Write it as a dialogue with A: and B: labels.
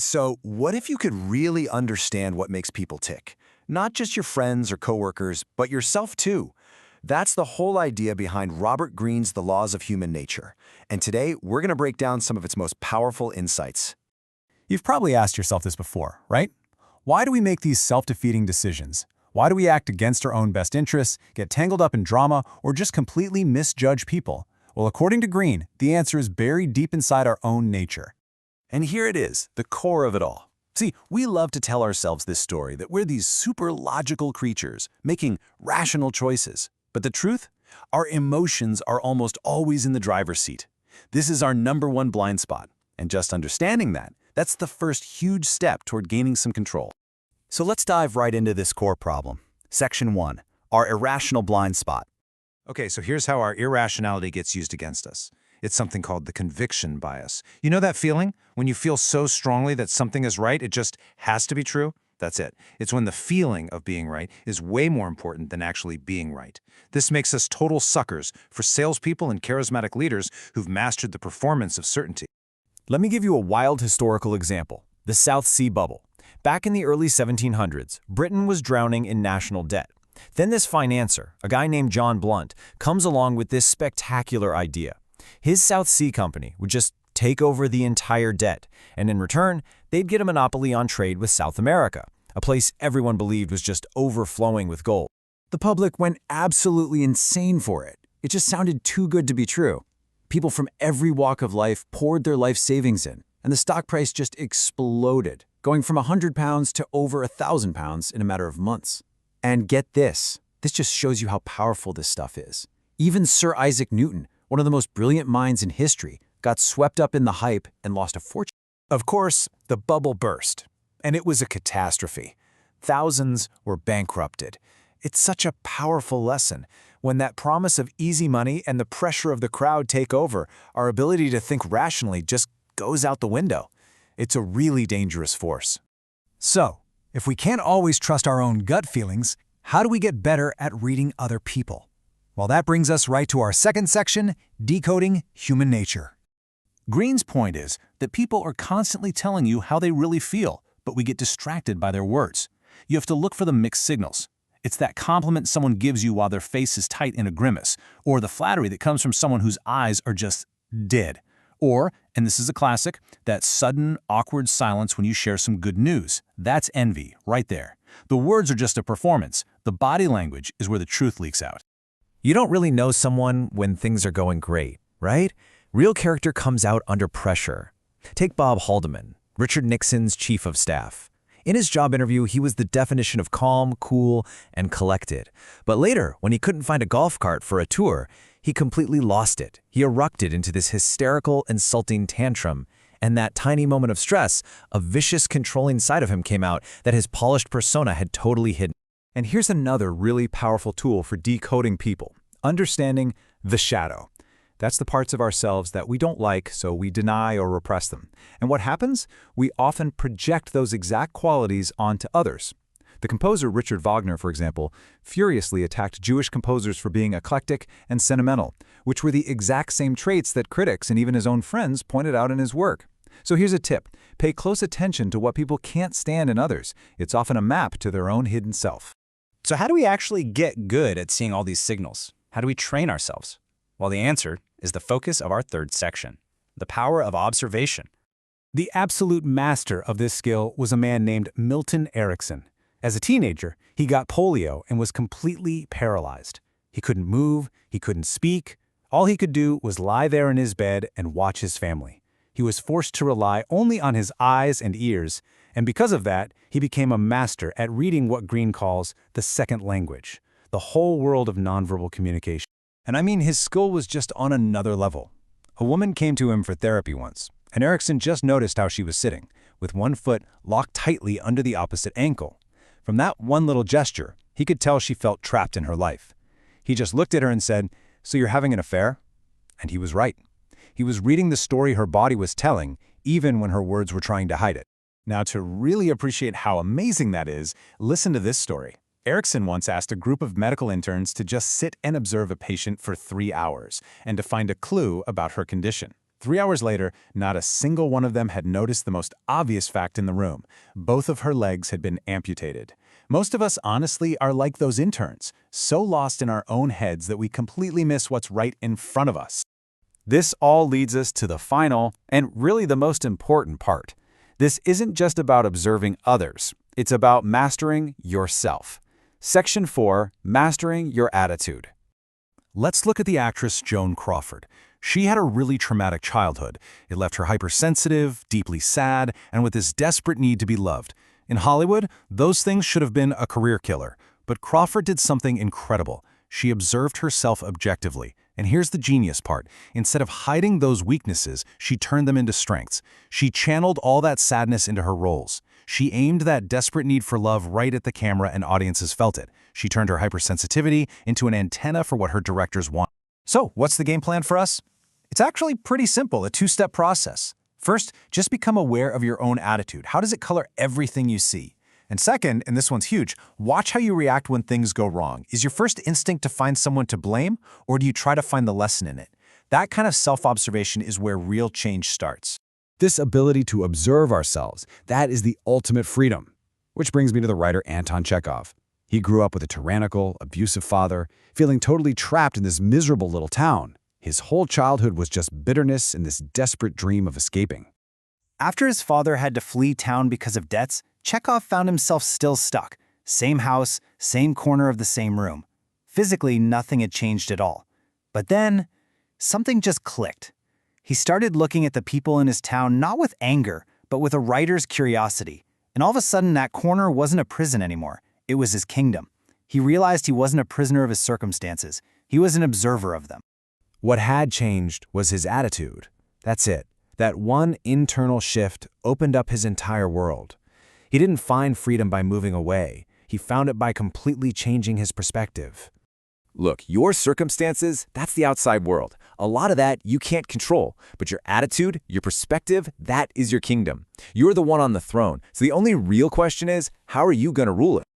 A: So, what if you could really understand what makes people tick? Not just your friends or coworkers, but yourself too. That's the whole idea behind Robert Greene's The Laws of Human Nature. And today, we're going to break down some of its most powerful insights.
B: You've probably asked yourself this before, right? Why do we make these self-defeating decisions? Why do we act against our own best interests, get tangled up in drama, or just completely misjudge people? Well, according to Greene, the answer is buried deep inside our own nature.
A: And here it is, the core of it all. See, we love to tell ourselves this story that we're these super logical creatures, making rational choices. But the truth? Our emotions are almost always in the driver's seat. This is our #1 blind spot. And just understanding that, that's the first huge step toward gaining some control. So let's dive right into this core problem. Section 1, our irrational blind spot.
C: Okay, so here's how our irrationality gets used against us. It's something called the conviction bias. You know that feeling? When you feel so strongly that something is right, it just has to be true? That's it. It's when the feeling of being right is way more important than actually being right. This makes us total suckers for salespeople and charismatic leaders who've mastered the performance of certainty.
B: Let me give you a wild historical example, the South Sea Bubble. Back in the early 1700s, Britain was drowning in national debt. Then this financier, a guy named John Blunt, comes along with this spectacular idea. His South Sea Company would just take over the entire debt, and in return, they'd get a monopoly on trade with South America, a place everyone believed was just overflowing with gold. The public went absolutely insane for it. It just sounded too good to be true. People from every walk of life poured their life savings in, and the stock price just exploded, going from £100 to over £1,000 in a matter of months. And get this just shows you how powerful this stuff is. Even Sir Isaac Newton, one of the most brilliant minds in history, got swept up in the hype and lost a fortune.
D: Of course, the bubble burst, and it was a catastrophe. Thousands were bankrupted. It's such a powerful lesson. When that promise of easy money and the pressure of the crowd take over, our ability to think rationally just goes out the window. It's a really dangerous force. So, if we can't always trust our own gut feelings, how do we get better at reading other people? Well, that brings us right to our second section, decoding human nature. Greene's point is that people are constantly telling you how they really feel, but we get distracted by their words. You have to look for the mixed signals. It's that compliment someone gives you while their face is tight in a grimace, or the flattery that comes from someone whose eyes are just dead. Or, and this is a classic, that sudden, awkward silence when you share some good news. That's envy, right there. The words are just a performance. The body language is where the truth leaks out.
E: You don't really know someone when things are going great, right? Real character comes out under pressure. Take Bob Haldeman, Richard Nixon's chief of staff. In his job interview, he was the definition of calm, cool, and collected. But later, when he couldn't find a golf cart for a tour, he completely lost it. He erupted into this hysterical, insulting tantrum. And that tiny moment of stress, a vicious, controlling side of him came out that his polished persona had totally hidden.
D: And here's another really powerful tool for decoding people, understanding the shadow. That's the parts of ourselves that we don't like, so we deny or repress them. And what happens? We often project those exact qualities onto others. The composer Richard Wagner, for example, furiously attacked Jewish composers for being eclectic and sentimental, which were the exact same traits that critics and even his own friends pointed out in his work. So here's a tip. Pay close attention to what people can't stand in others. It's often a map to their own hidden self.
B: So how do we actually get good at seeing all these signals? How do we train ourselves? Well, the answer is the focus of our third section, the power of observation. The absolute master of this skill was a man named Milton Erickson. As a teenager, he got polio and was completely paralyzed. He couldn't move, he couldn't speak. All he could do was lie there in his bed and watch his family. He was forced to rely only on his eyes and ears, and because of that, he became a master at reading what Greene calls the second language, the whole world of nonverbal communication. And I mean, his skill was just on another level. A woman came to him for therapy once, and Erickson just noticed how she was sitting, with one foot locked tightly under the opposite ankle. From that one little gesture, he could tell she felt trapped in her life. He just looked at her and said, "So you're having an affair?" And he was right. He was reading the story her body was telling, even when her words were trying to hide it. Now, to really appreciate how amazing that is, listen to this story. Erickson once asked a group of medical interns to just sit and observe a patient for 3 hours and to find a clue about her condition.
D: 3 hours later, not a single one of them had noticed the most obvious fact in the room. Both of her legs had been amputated. Most of us, honestly, are like those interns, so lost in our own heads that we completely miss what's right in front of us.
A: This all leads us to the final and really the most important part. This isn't just about observing others. It's about mastering yourself. Section 4, Mastering Your Attitude. Let's look at the actress Joan Crawford. She had a really traumatic childhood. It left her hypersensitive, deeply sad, and with this desperate need to be loved. In Hollywood, those things should have been a career killer. But Crawford did something incredible. She observed herself objectively. And here's the genius part. Instead of hiding those weaknesses, she turned them into strengths. She channeled all that sadness into her roles. She aimed that desperate need for love right at the camera and audiences felt it. She turned her hypersensitivity into an antenna for what her directors want.
C: So, what's the game plan for us? It's actually pretty simple, a two-step process. First, just become aware of your own attitude. How does it color everything you see? And second, and this one's huge, watch how you react when things go wrong. Is your first instinct to find someone to blame, or do you try to find the lesson in it? That kind of self-observation is where real change starts.
B: This ability to observe ourselves, that is the ultimate freedom. Which brings me to the writer Anton Chekhov. He grew up with a tyrannical, abusive father, feeling totally trapped in this miserable little town. His whole childhood was just bitterness and this desperate dream of escaping.
C: After his father had to flee town because of debts, Chekhov found himself still stuck. Same house, same corner of the same room. Physically, nothing had changed at all. But then, something just clicked. He started looking at the people in his town not with anger, but with a writer's curiosity. And all of a sudden, that corner wasn't a prison anymore. It was his kingdom. He realized he wasn't a prisoner of his circumstances. He was an observer of them.
B: What had changed was his attitude. That's it. That one internal shift opened up his entire world. He didn't find freedom by moving away. He found it by completely changing his perspective.
E: Look, your circumstances, that's the outside world. A lot of that you can't control, but your attitude, your perspective, that is your kingdom. You're the one on the throne. So the only real question is, how are you going to rule it?